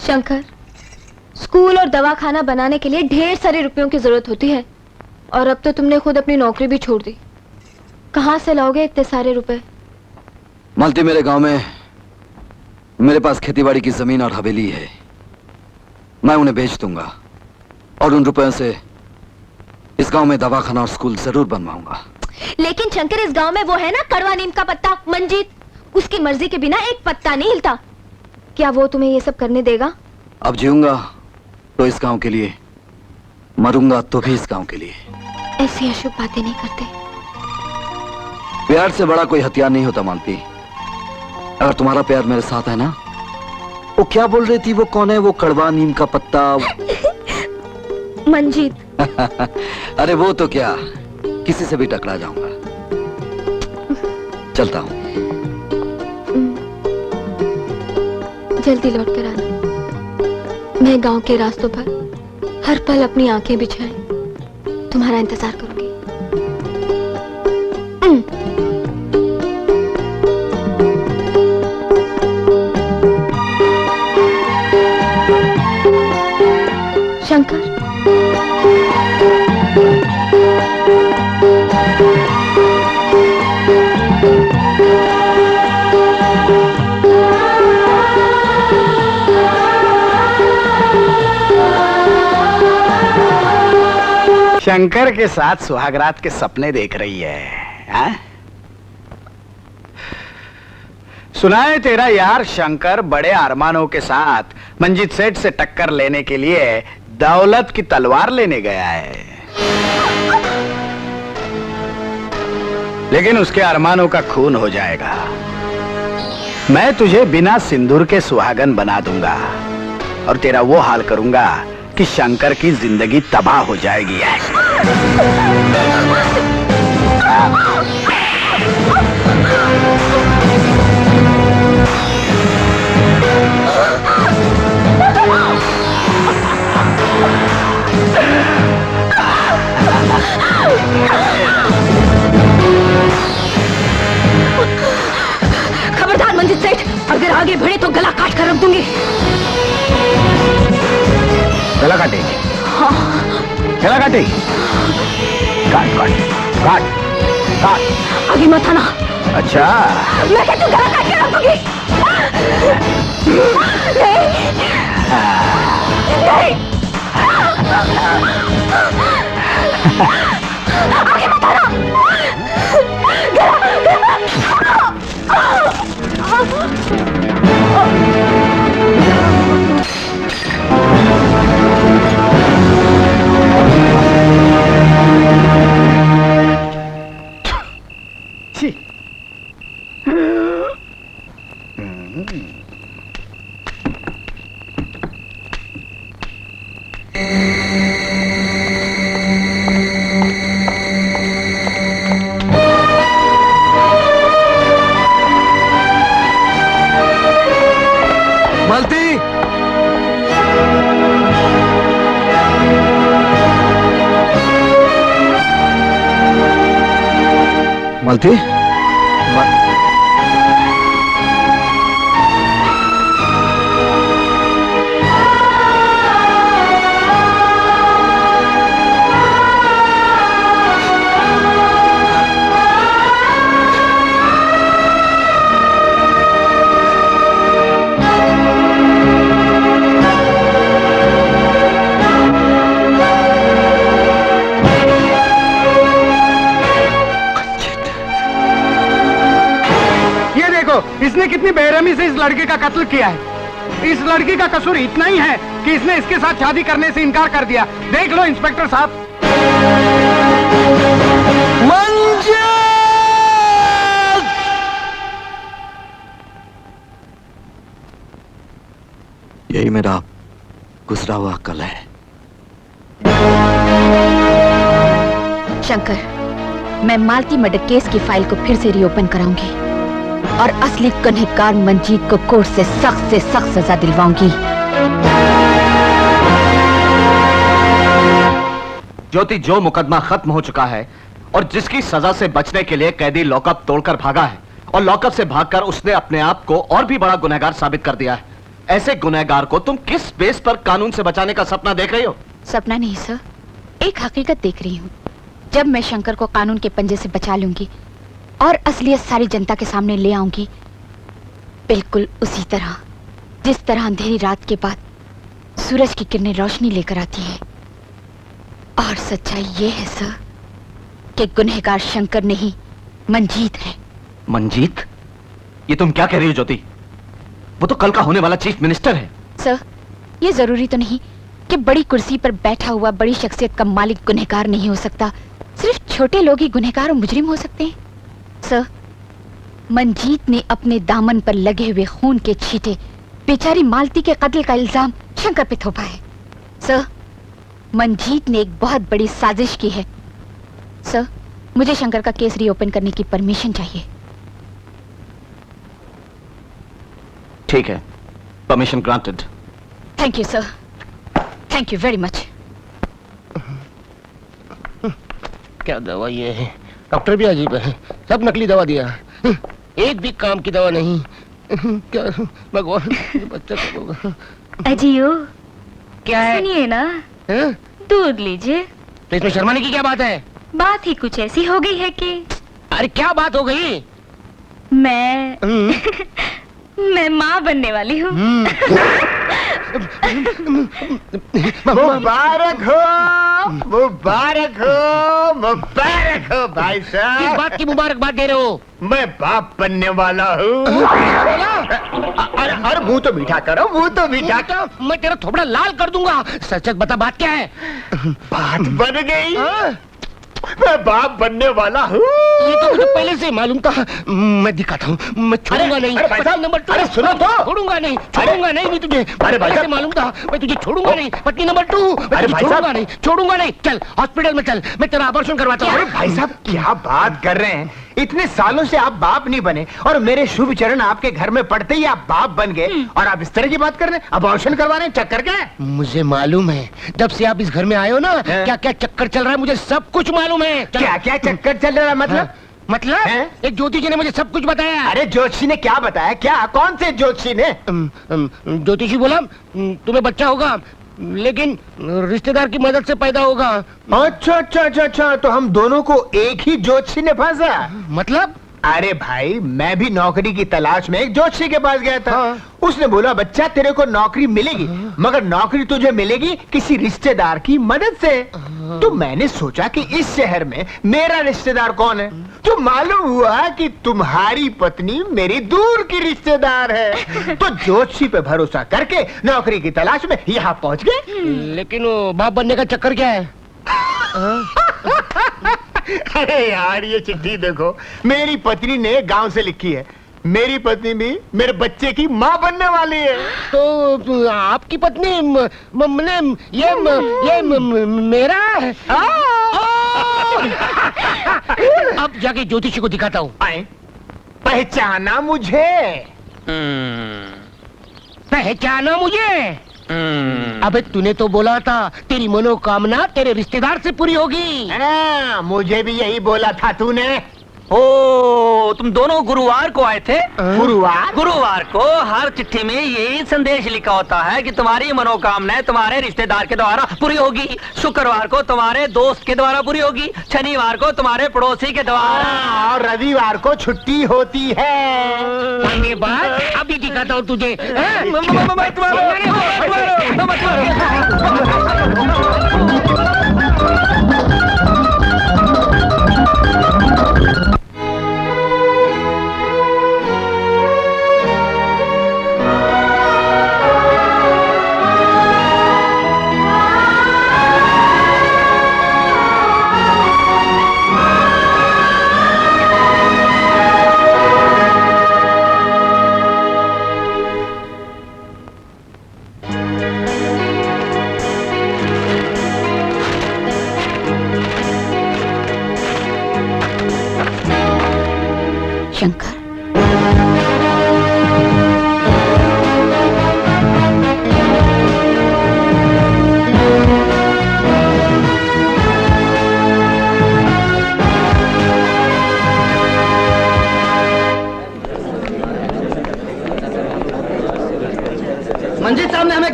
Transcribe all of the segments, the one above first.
Shankar, school और दवाखाना बनाने के लिए ढेर सारे रुपयों की जरूरत होती है, और अब तो तुमने खुद अपनी नौकरी भी छोड़ दी। कहां से लाओगे इतने सारे रुपए? मालती, मेरे गांव में मेरे पास खेतीबाड़ी की जमीन और हवेली है। मैं उन्हें बेच दूंगा और उन रुपयों से इस गांव में दवाखाना और स्कूल जरूर बनवाऊंगा। लेकिन शंकर, इस गांव में वो है ना कड़वा नीम का पत्ता, मंजीत। उसकी मर्जी के बिना एक पत्ता नहीं हिलता। क्या वो तुम्हें ये सब करने देगा? अब जीऊंगा तो इस गांव के लिए, मरूंगा तो भी इस गांव के लिए। ऐसी अशुभ बातें नहीं करते। प्यार से बड़ा कोई हथियार नहीं होता मालती। अगर तुम्हारा प्यार मेरे साथ है ना, वो क्या बोल रही थी, वो कौन है वो कड़वा नीम का पत्ता? मंजीत। अरे वो तो क्या, किसी से भी टकरा जाऊंगा। चलता हूं। जल्दी लौट कर आना। मैं गांव के रास्तों पर हर पल अपनी आंखें बिछाए तुम्हारा इंतजार करूंगी। शंकर, शंकर के साथ सुहागरात के सपने देख रही है, हा? सुना है तेरा यार शंकर बड़े अरमानों के साथ मंजीत सेठ से टक्कर लेने के लिए दौलत की तलवार लेने गया है, लेकिन उसके अरमानों का खून हो जाएगा। मैं तुझे बिना सिंदूर के सुहागन बना दूंगा और तेरा वो हाल करूंगा कि शंकर की जिंदगी तबाह हो जाएगी। खबरदार मंजीत सेठ, अगर आगे बढ़े तो गला काट कर रख दूंगी। गला काटेगी? हाँ। गला काटेगी? काट काट काट काट। आगे मत आना। अच्छा, मैं कहती हूँ गला काट के रख दूंगी। नहीं, नहीं। आगे मत आना। मालती, इसने कितनी बेरहमी से इस लड़के का कत्ल किया है। इस लड़की का कसूर इतना ही है कि इसने इसके साथ शादी करने से इनकार कर दिया। देख लो इंस्पेक्टर साहब। यही मेरा गुजरा हुआ कल है। शंकर, मैं मालती मर्डर केस की फाइल को फिर से रीओपन कराऊंगी और असली गुनहगार मंजीत को कोर्ट से सख्त सजा दिलवाऊंगी। ज्योति, जो मुकदमा खत्म हो चुका है और जिसकी सजा से बचने के लिए कैदी लॉकअप तोड़कर भागा है और लॉकअप से भागकर उसने अपने आप को और भी बड़ा गुनहगार साबित कर दिया है, ऐसे गुनहगार को तुम किस बेस पर कानून से बचाने का सपना देख रही हो? सपना नहीं सर, एक हकीकत देख रही हूँ। जब मैं शंकर को कानून के पंजे से बचा लूंगी और असलियत सारी जनता के सामने ले आऊंगी, बिल्कुल उसी तरह जिस तरह अंधेरी रात के बाद सूरज की किरणें रोशनी लेकर आती है। और सच्चाई ये है सर कि गुनहगार शंकर नहीं, मंजीत है। मंजीत? ये तुम क्या कह रही हो ज्योति? वो तो कल का होने वाला चीफ मिनिस्टर है। सर, ये जरूरी तो नहीं कि बड़ी कुर्सी पर बैठा हुआ बड़ी शख्सियत का मालिक गुनहगार नहीं हो सकता। सिर्फ छोटे लोग ही गुनहगार और मुजरिम हो सकते हैं। सर, मंजीत ने अपने दामन पर लगे हुए खून के छींटे बेचारी मालती के कत्ल का इल्जाम शंकर पे थोपा है। सर, मंजीत ने एक बहुत बड़ी साजिश की है। सर, मुझे शंकर का केस रीओपन करने की परमिशन चाहिए। ठीक है, permission granted. Thank you sir, thank you very much. क्या दवा ये है? डॉक्टर भी अजीब है, सब नकली दवा दिया, एक भी काम की दवा नहीं। क्या भगवान, बच्चा कब होगा? अजियो, क्या है? सुनिए ना, हैं? दूध लीजिए। तो इसमें शर्माने की क्या बात है? बात ही कुछ ऐसी हो गई है कि अरे क्या बात हो गई? मैं मैं माँ बनने वाली हूँ। मुबारक हो, मुबारक हो, मुबारक हो भाई किस साहब। बात की मुबारकबाद दे रहे हो? मैं बाप बनने वाला हूँ। अरे मुंह तो मीठा करो, मुंह तो मीठा करो। मैं तेरा थोबड़ा लाल कर दूंगा। सच सच बता, बात क्या है? बात बन गई। मैं बाप बनने वाला हूँ। ये तो मुझे पहले से मालूम था। मैं दिखाता हूँ, मैं छोड़ूंगा नहीं। अरे भाई साहब, पत्नी नंबर 2। अरे सुनो तो। छोड़ूंगा नहीं, छोड़ूंगा नहीं मैं तुझे। अरे भाई पहले से साहब। मालूम था, मैं तुझे छोड़ूंगा नहीं। पत्नी नंबर 2, मैं अरे तुझे भाई छोड़ूंगा साहब। नहीं, छोड़ूंगा नहीं। चल हॉस्पिटल में चल, मैं तेरा ऑपरेशन करवाता अरे हूँ। भाई साहब, क्या बात कर रहे हैं? इतने सालों से आप बाप नहीं बने और मेरे शुभ चरण आपके घर में पड़ते ही आप बाप बन गए और आप इस तरह की बात कर रहे हैं? अबॉर्शन करवा रहे हैं? चक्कर क्या है? मुझे मालूम है, जब से आप इस घर में आए हो ना, क्या क्या चक्कर चल रहा है, मुझे सब कुछ मालूम है। चल। क्या क्या चक्कर चल रहा है? मतलब मतलब हैं? एक ज्योति जी ने मुझे सब कुछ बताया। अरे ज्योतिषी ने क्या बताया? क्या कौन से ज्योतिषी ने? ज्योतिषी बोला तुम्हें बच्चा होगा, लेकिन रिश्तेदार की मदद से पैदा होगा। अच्छा अच्छा अच्छा अच्छा, तो हम दोनों को एक ही ज्योतिषी ने फंसा। मतलब? अरे भाई, मैं भी नौकरी की तलाश में एक ज्योतिषी के पास गया था। हाँ। उसने बोला बच्चा तेरे को नौकरी मिलेगी, मगर नौकरी तुझे मिलेगी किसी रिश्तेदार की मदद से। तो मैंने सोचा कि इस शहर में मेरा रिश्तेदार कौन है, तो मालूम हुआ कि तुम्हारी पत्नी मेरी दूर की रिश्तेदार है। तो ज्योतिषी पे भरोसा करके नौकरी की तलाश में यहाँ पहुँच गए। लेकिन वो बाप बनने का चक्कर क्या है? अरे यार, ये चिट्ठी देखो, मेरी पत्नी ने गांव से लिखी है। मेरी पत्नी भी मेरे बच्चे की माँ बनने वाली है। तो आपकी पत्नी मेरा है। अब जाके ज्योतिषी को दिखाता हूँ। आए, पहचाना मुझे? पहचाना मुझे? अबे तूने तो बोला था तेरी मनोकामना तेरे रिश्तेदार से पूरी होगी। हाँ, मुझे भी यही बोला था तूने। ओ, तुम दोनों गुरुवार को आए थे? गुरुवार? गुरुवार को हर चिट्ठी में यही संदेश लिखा होता है कि तुम्हारी मनोकामनाएं तुम्हारे रिश्तेदार के द्वारा पूरी होगी। शुक्रवार को तुम्हारे दोस्त के द्वारा पूरी होगी, शनिवार को तुम्हारे पड़ोसी के द्वारा, और रविवार को छुट्टी होती है। धन्यवाद, अभी दिखाता हूँ तुझे।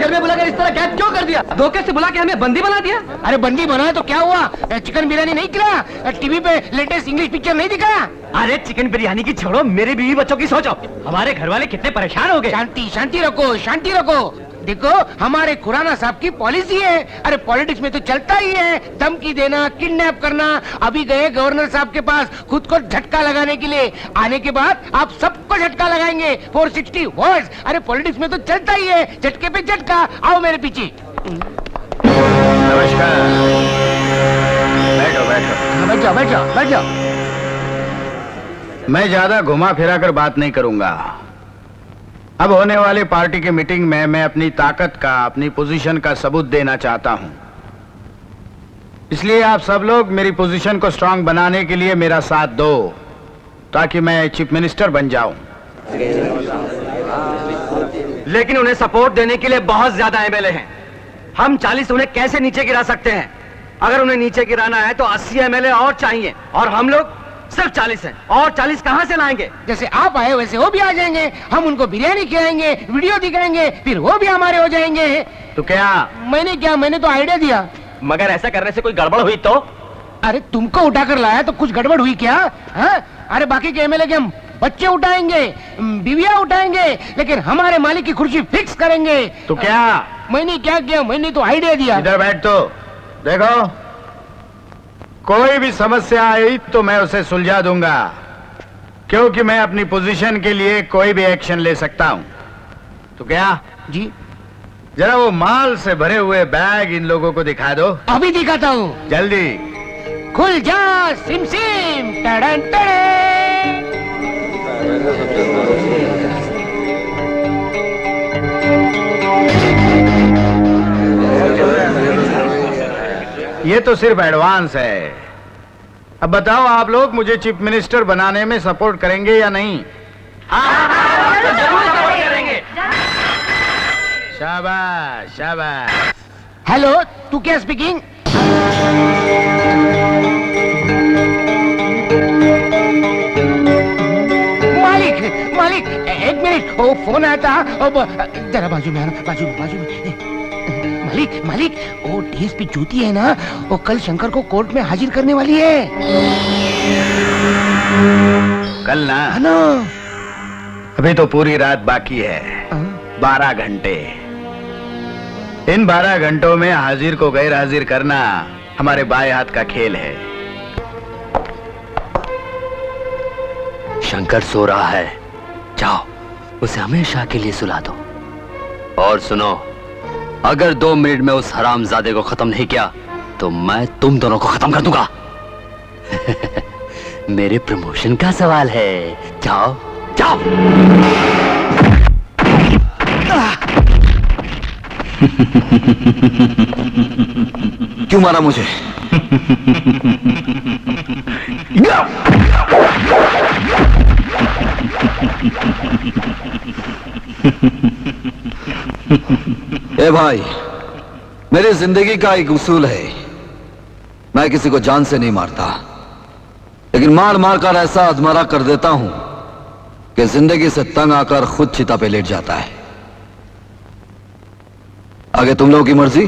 घर में बुलाकर इस तरह कैद क्यों कर दिया? धोखे से बुला के हमें बंदी बना दिया। अरे बंदी बनाया तो क्या हुआ? चिकन बिरयानी नहीं खिलाया? टीवी पे लेटेस्ट इंग्लिश पिक्चर नहीं दिखाया? अरे चिकन बिरयानी की छोड़ो, मेरे बीवी बच्चों की सोचो। हमारे घर वाले कितने परेशान हो गए। शांति शांति रखो, शांति रखो। देखो हमारे खुराना साहब की पॉलिसी है। अरे पॉलिटिक्स में तो चलता ही है, धमकी देना, किडनैप करना। अभी गए गवर्नर साहब के पास खुद को झटका लगाने के लिए, आने के बाद आप सबको झटका लगाएंगे 460 वर्ड्स। अरे पॉलिटिक्स में तो चलता ही है, झटके पे झटका। आओ मेरे पीछे। नमस्कार। बैठो बैठो। बैठ जाओ बैठ जाओ बैठ जाओ। मैं ज्यादा घुमा फिरा कर बात नहीं करूंगा। अब होने वाली पार्टी की मीटिंग में मैं अपनी ताकत का, अपनी पोजीशन का सबूत देना चाहता हूं। इसलिए आप सब लोग मेरी पोजीशन को स्ट्रांग बनाने के लिए मेरा साथ दो, ताकि मैं चीफ मिनिस्टर बन जाऊं। लेकिन उन्हें सपोर्ट देने के लिए बहुत ज्यादा एमएलए हैं। हम 40 उन्हें कैसे नीचे गिरा सकते हैं? अगर उन्हें नीचे गिराना है तो 80 एमएलए और चाहिए, और हम लोग सिर्फ 40 हैं। और 40 कहां से लाएंगे? जैसे आप आए वैसे वो भी आ जाएंगे। हम उनको बिरयानी खिलाएंगे, वीडियो दिखाएंगे, फिर वो भी हमारे हो जाएंगे। तो क्या? मैंने तो आइडिया दिया। मगर ऐसा करने से कोई गड़बड़ हुई तो? अरे तुमको उठाकर लाया तो कुछ गड़बड़ हुई क्या? हाँ? अरे बाकी के एमएलए के हम बच्चे उठाएंगे, बीवियां उठाएंगे, लेकिन हमारे मालिक की कुर्सी फिक्स करेंगे। तो क्या? मैंने क्या किया? मैंने तो आइडिया दिया। इधर बैठ। तो देखो, कोई भी समस्या आई तो मैं उसे सुलझा दूंगा, क्योंकि मैं अपनी पोजीशन के लिए कोई भी एक्शन ले सकता हूं। तो क्या? जी जरा वो माल से भरे हुए बैग इन लोगों को दिखा दो। अभी दिखाता हूँ। जल्दी। खुल जा सिम सिम टड़न टड़न। ये तो सिर्फ एडवांस है। अब बताओ, आप लोग मुझे चीफ मिनिस्टर बनाने में सपोर्ट करेंगे या नहीं? जरूर सपोर्ट करेंगे। शाबाश शाबाश। हेलो, तू क्या स्पीकिंग? मालिक मालिक एक मिनट, वो फोन आया था। अब जरा बाजू में आना, बाजू में। मालिक मालिक, वो डीएसपी ज्योति है ना, वो कल शंकर को कोर्ट में हाजिर करने वाली है। कल ना? है ना? अभी तो पूरी रात बाकी है। 12 घंटे। इन 12 घंटों में हाजिर को गैर हाजिर करना हमारे बाएं हाथ का खेल है। शंकर सो रहा है, जाओ उसे हमेशा के लिए सुला दो। और सुनो, अगर 2 मिनट में उस हरामजादे को खत्म नहीं किया तो मैं तुम दोनों को खत्म कर दूंगा। मेरे प्रमोशन का सवाल है। जाओ जाओ। क्यों मारा मुझे? ए भाई, मेरी जिंदगी का एक उसूल है, मैं किसी को जान से नहीं मारता, लेकिन मार मार कर ऐसा अधमरा कर देता हूं कि जिंदगी से तंग आकर खुद चिता पे लेट जाता है। आगे तुम लोगों की मर्जी।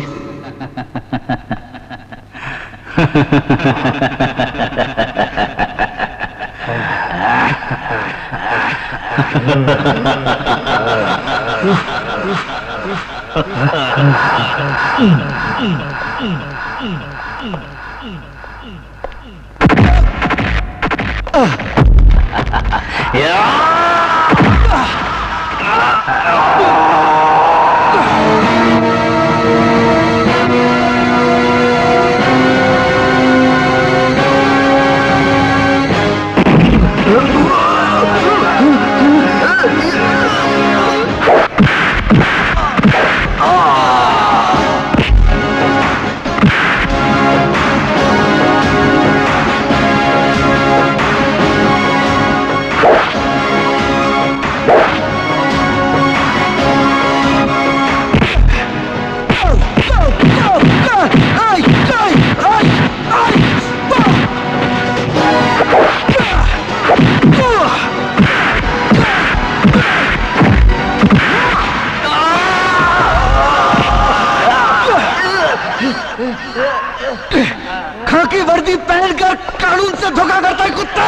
खाकी वर्दी पहनकर कानून से धोखा करता है कुत्ते।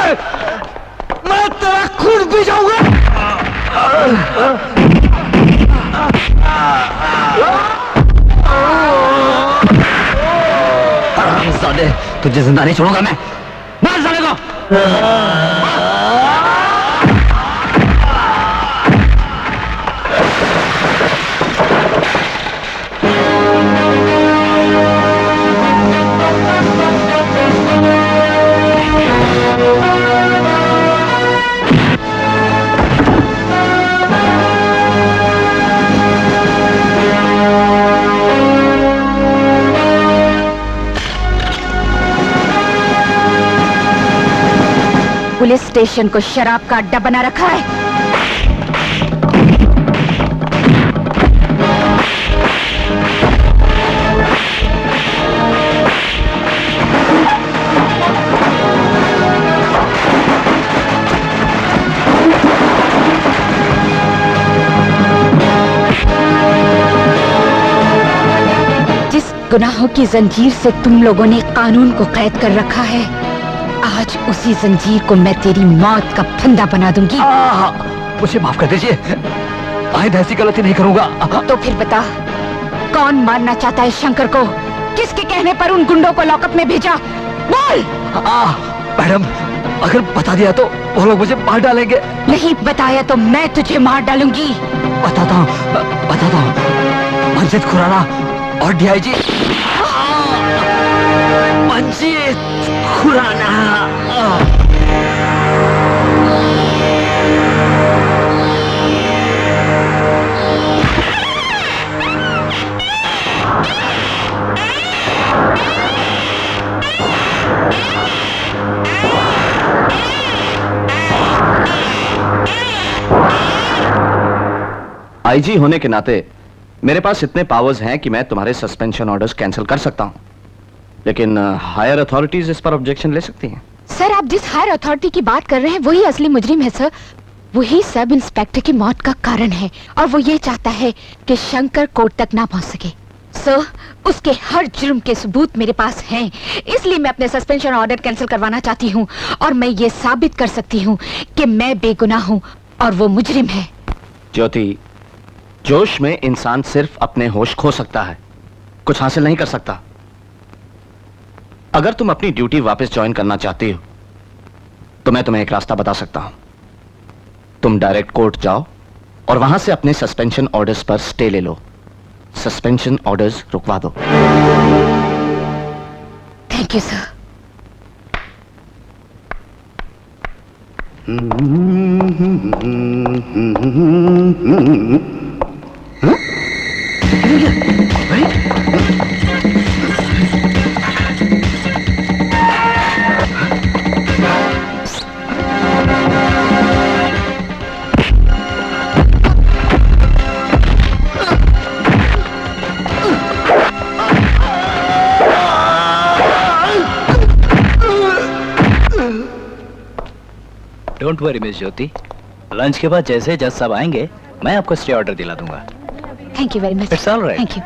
मैं तेरा खून पी जाऊंगा। साले, तुझे जिंदा नहीं छोड़ूंगा मैं। मार साले को। पुलिस स्टेशन को शराब का अड्डा बना रखा है। जिस गुनाहों की जंजीर से तुम लोगों ने कानून को कैद कर रखा है, आज उसी जंजीर को मैं तेरी मौत का फंदा बना दूंगी। मुझे माफ कर दीजिए, आइंदा ऐसी गलती नहीं करूंगा। तो फिर बता, कौन मारना चाहता है शंकर को? किसके कहने पर उन गुंडों को लॉकअप में भेजा? बोल। मैडम, अगर बता दिया तो वो लोग मुझे मार डालेंगे। नहीं बताया तो मैं तुझे मार डालूंगी। बताता हूँ। मंजीत खुराना और डीआईजी मंजीत खुराना। आईजी होने के नाते मेरे पास इतने पावर्स हैं कि मैं तुम्हारे सस्पेंशन ऑर्डर्स कैंसिल कर सकता हूं, लेकिन हायर अथॉरिटीज इस पर ऑब्जेक्शन ले सकती हैं। सर, आप जिस हायर अथॉरिटी की बात कर रहे हैं वही असली मुजरिम है सर। वही सब इंस्पेक्टर की मौत का कारण है और वो ये चाहता है कि शंकर कोर्ट तक ना पहुंच सके। सर, उसके हर जुर्म के सबूत मेरे पास हैं, इसलिए मैं अपने सस्पेंशन ऑर्डर कैंसिल करवाना चाहती हूँ और मैं ये साबित कर सकती हूँ कि मैं बेगुनाह हूँ और वो मुजरिम है। ज्योति, जोश में इंसान सिर्फ अपने होश खो सकता है, कुछ हासिल नहीं कर सकता। अगर तुम अपनी ड्यूटी वापस ज्वाइन करना चाहती हो तो मैं तुम्हें एक रास्ता बता सकता हूं। तुम डायरेक्ट कोर्ट जाओ और वहां से अपने सस्पेंशन ऑर्डर्स पर स्टे ले लो। सस्पेंशन ऑर्डर्स रुकवा दो। Thank you sir. Don't worry miss Jyoti, lunch के बाद जैसे जज साहब आएंगे मैं आपको स्टे ऑर्डर दिला दूंगा। Thank you very much. It's alright. Thank you.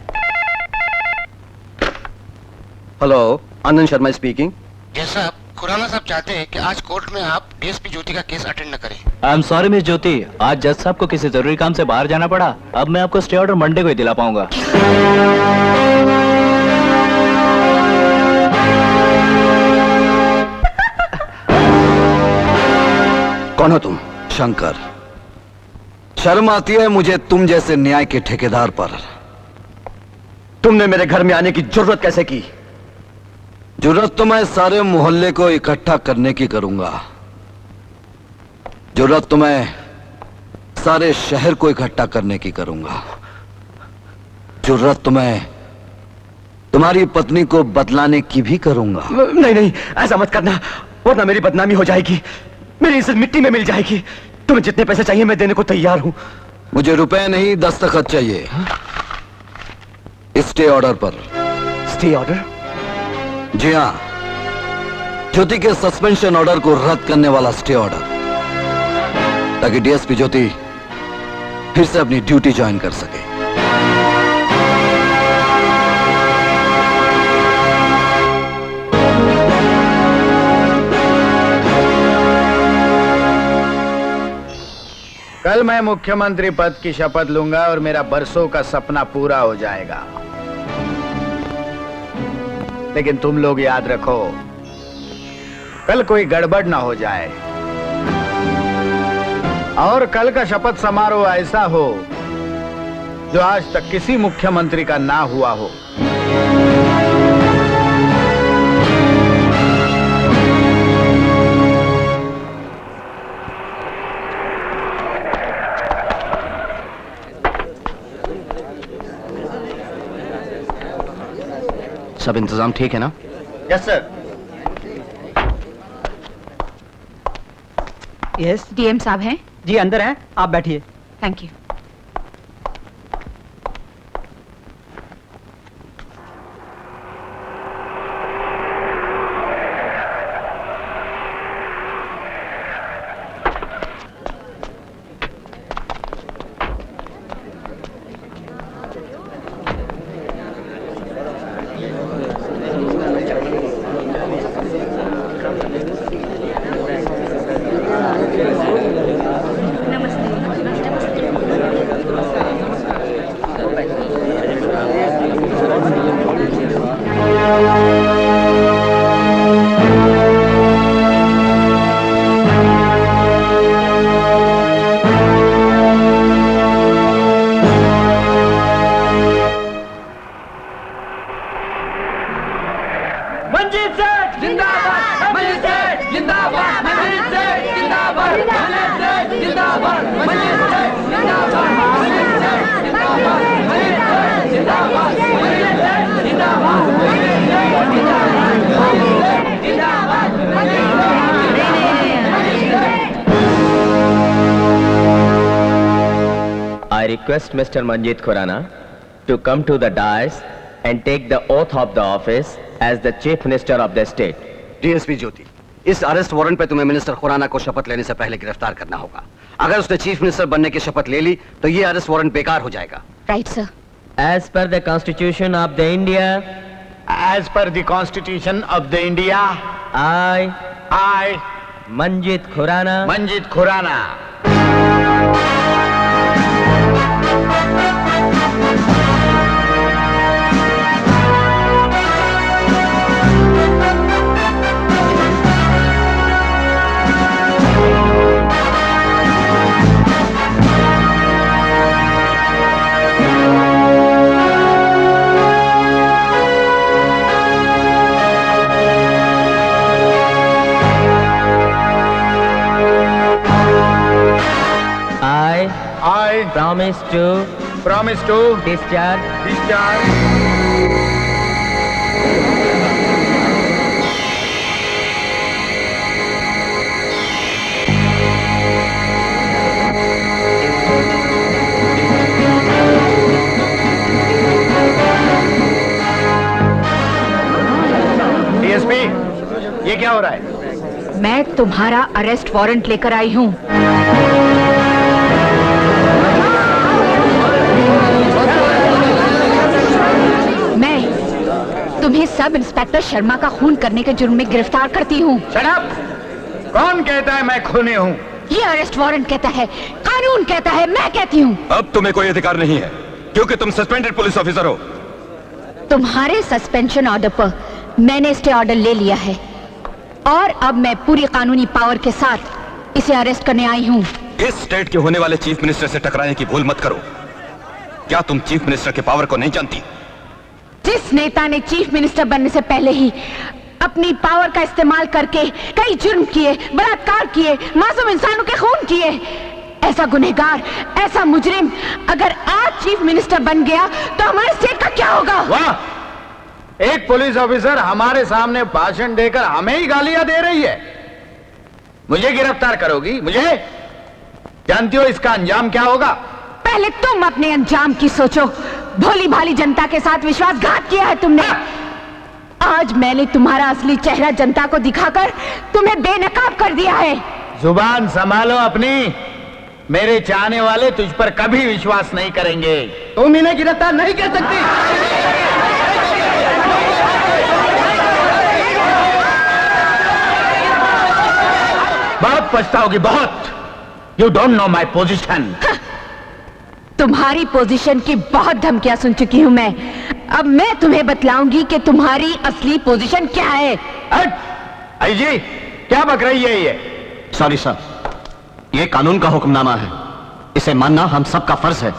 Hello, Anand Sharma speaking. Yes साहब, खुराना साहब चाहते हैं कि आज कोर्ट में आप डीएसपी ज्योति का केस अटेंड न करें। आई एम सॉरी मिस ज्योति, आज जज साहब को किसी जरूरी काम से बाहर जाना पड़ा। अब मैं आपको स्टे ऑर्डर मंडे को ही दिला पाऊंगा। कौन हो तुम? शंकर। शर्म आती है मुझे तुम जैसे न्याय के ठेकेदार पर। तुमने मेरे घर में आने की जरूरत कैसे की? जरूरत तो मैं सारे मोहल्ले को इकट्ठा करने की करूंगा। जरूरत तो मैं सारे शहर को इकट्ठा करने की करूंगा। जरूरत तो मैं तुम्हारी पत्नी को बतलाने की भी करूंगा। नहीं नहीं, ऐसा मत करना, वरना मेरी बदनामी हो जाएगी, मेरी इज्जत मिट्टी में मिल जाएगी। तुम्हें जितने पैसे चाहिए मैं देने को तैयार हूं। मुझे रुपए नहीं, दस्तखत चाहिए। स्टे ऑर्डर पर। Stay order? जी हाँ, ज्योति के सस्पेंशन ऑर्डर को रद्द करने वाला स्टे ऑर्डर, ताकि डीएसपी ज्योति फिर से अपनी ड्यूटी ज्वाइन कर सके। कल मैं मुख्यमंत्री पद की शपथ लूंगा और मेरा बरसों का सपना पूरा हो जाएगा। लेकिन तुम लोग याद रखो, कल कोई गड़बड़ ना हो जाए और कल का शपथ समारोह ऐसा हो जो आज तक किसी मुख्यमंत्री का ना हुआ हो। सब इंतजाम ठीक है ना? Yes sir. यस डीएम साहब हैं? जी अंदर हैं, आप बैठिए। Thank you. I request Mr. Manjit Khurana to come to the dais and take the oath of the office as the Chief Minister of the state. DSP Jyoti, इस arrest warrant पे तुम्हें minister Khurana को शपथ लेने से पहले गिरफ्तार करना होगा। अगर उसने चीफ मिनिस्टर बनने की शपथ ले ली तो ये अरेस्ट वारंट बेकार हो जाएगा। Right sir. As per the Constitution of the India, As per the Constitution of the India, I, Manjit Khurana, Manjit Khurana, I promise to discharge DSP, ये क्या हो रहा है? मैं तुम्हारा अरेस्ट वारंट लेकर आई हूँ। मैं तुम्हें सब इंस्पेक्टर शर्मा का खून करने के जुर्म में गिरफ्तार करती हूँ। Shut up! कौन कहता है मैं खूनी हूँ? ये अरेस्ट वारंट कहता है, कानून कहता है, मैं कहती हूँ। अब तुम्हें कोई अधिकार नहीं है क्योंकि तुम सस्पेंडेड पुलिस ऑफिसर हो। तुम्हारे सस्पेंशन ऑर्डर पर मैंने स्टे ऑर्डर ले लिया है और अब मैं पूरी कानूनी पावर के साथ इसे अरेस्ट करने आई हूँ। इस स्टेट के होने वाले चीफ मिनिस्टर से टकराने की भूल मत करो। क्या तुम चीफ मिनिस्टर के पावर को नहीं जानती? जिस नेता ने चीफ मिनिस्टर बनने से पहले ही अपनी पावर का इस्तेमाल करके कई जुर्म किए, बलात्कार किए, मासूम इंसानों के खून किए, ऐसा गुनहगार, ऐसा मुजरिम अगर आज चीफ मिनिस्टर बन गया तो हमारे स्टेट का क्या होगा? वाह! एक पुलिस ऑफिसर हमारे सामने भाषण देकर हमें ही गालियां दे रही है। मुझे गिरफ्तार करोगी? मुझे? जानती हो इसका अंजाम क्या होगा? पहले तुम अपने अंजाम की सोचो। भोली भाली जनता के साथ विश्वासघात किया है तुमने। आज मैंने तुम्हारा असली चेहरा जनता को दिखाकर तुम्हें बेनकाब कर दिया है। जुबान संभालो अपनी। मेरे चाहने वाले तुझ पर कभी विश्वास नहीं करेंगे। तुम इन्हें गिरफ्तार नहीं कर सकती। बहुत पछताओगी, बहुत। You don't know my position. तुम्हारी पोजीशन की बहुत धमकियां सुन चुकी हूं मैं। अब मैं तुम्हें बतलाऊंगी कि तुम्हारी असली पोजीशन क्या है। आई जी, क्या बक रही है ये? सॉरी सर, ये कानून का हुक्मनामा है, इसे मानना हम सबका फर्ज है।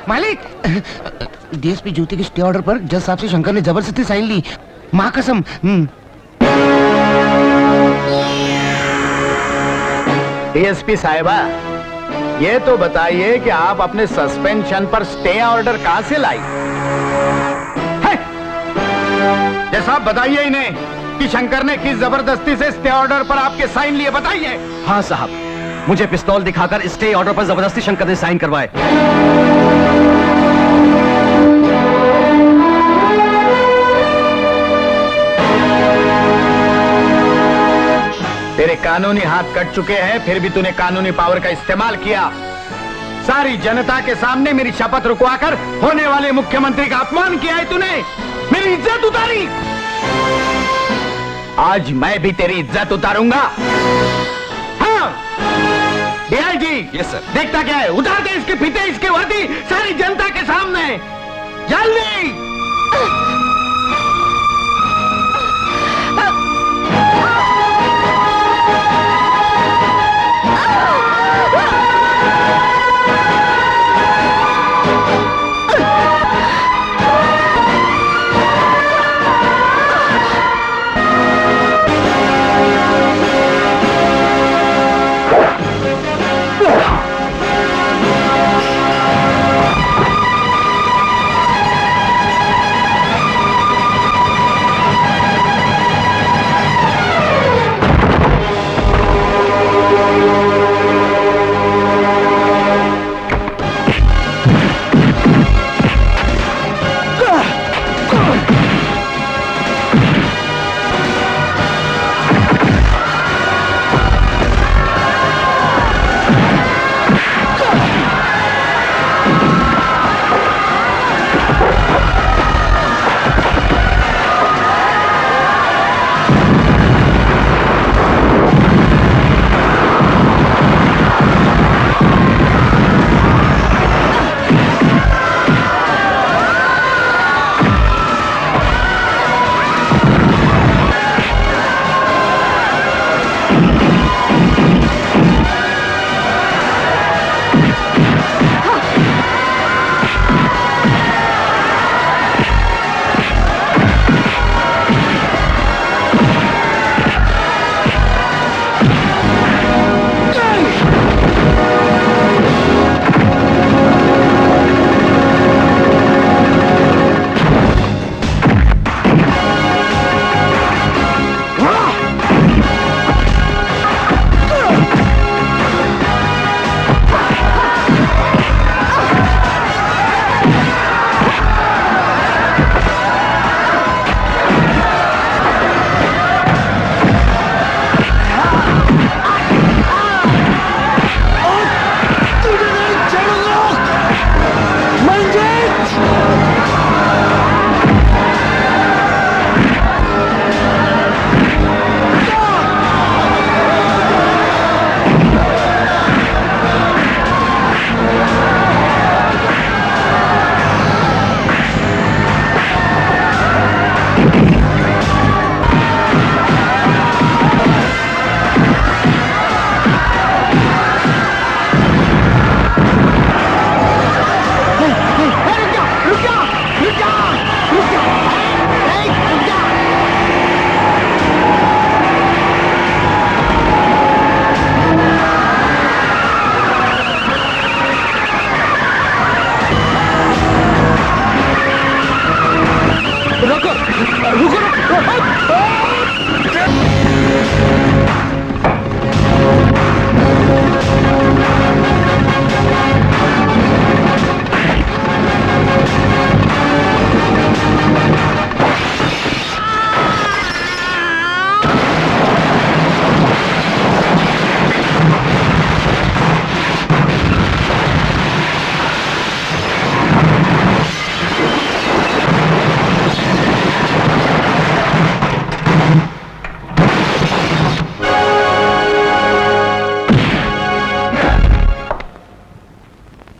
मालिक, डीएसपी ज्योति के स्टे ऑर्डर पर जज साहब से शंकर ने जबरदस्ती साइन ली, माँ कसम। डीएसपी साहिबा, ये तो बताइए कि आप अपने सस्पेंशन पर स्टे ऑर्डर कहां से लाई? जज साहब बताइए इन्हें कि शंकर ने किस जबरदस्ती से स्टे ऑर्डर पर आपके साइन लिए, बताइए। हाँ साहब, मुझे पिस्तौल दिखाकर स्टे ऑर्डर पर जबरदस्ती शंकर ने साइन करवाए। तेरे कानूनी हाथ कट चुके हैं, फिर भी तूने कानूनी पावर का इस्तेमाल किया। सारी जनता के सामने मेरी शपथ रुकवाकर होने वाले मुख्यमंत्री का अपमान किया है तूने, मेरी इज्जत उतारी। आज मैं भी तेरी इज्जत उतारूंगा। हाँ डीआईजी। Yes sir. देखता क्या है, उतार दे इसके फीते, इसके वर्दी सारी जनता के सामने, जल्दी।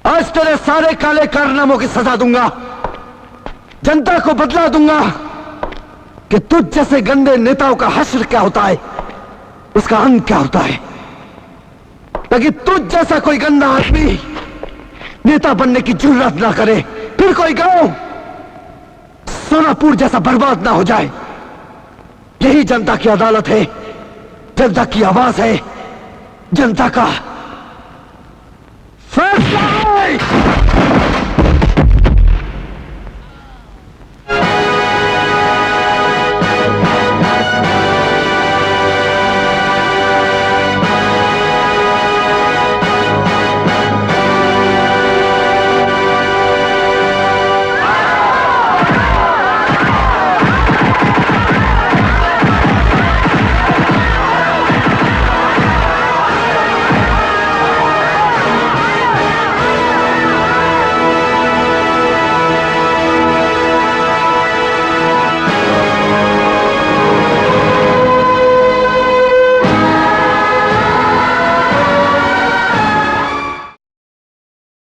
आज तेरे सारे काले कारनामों की सजा दूंगा, जनता को बदला दूंगा कि तुझ जैसे गंदे नेताओं का हश्र क्या होता है, उसका अंत क्या होता है, ताकि तुझ जैसा कोई गंदा आदमी नेता बनने की जुर्रत ना करे, फिर कोई गांव सोनापुर जैसा बर्बाद ना हो जाए। यही जनता की अदालत है, जनता की आवाज है, जनता का फैसला है।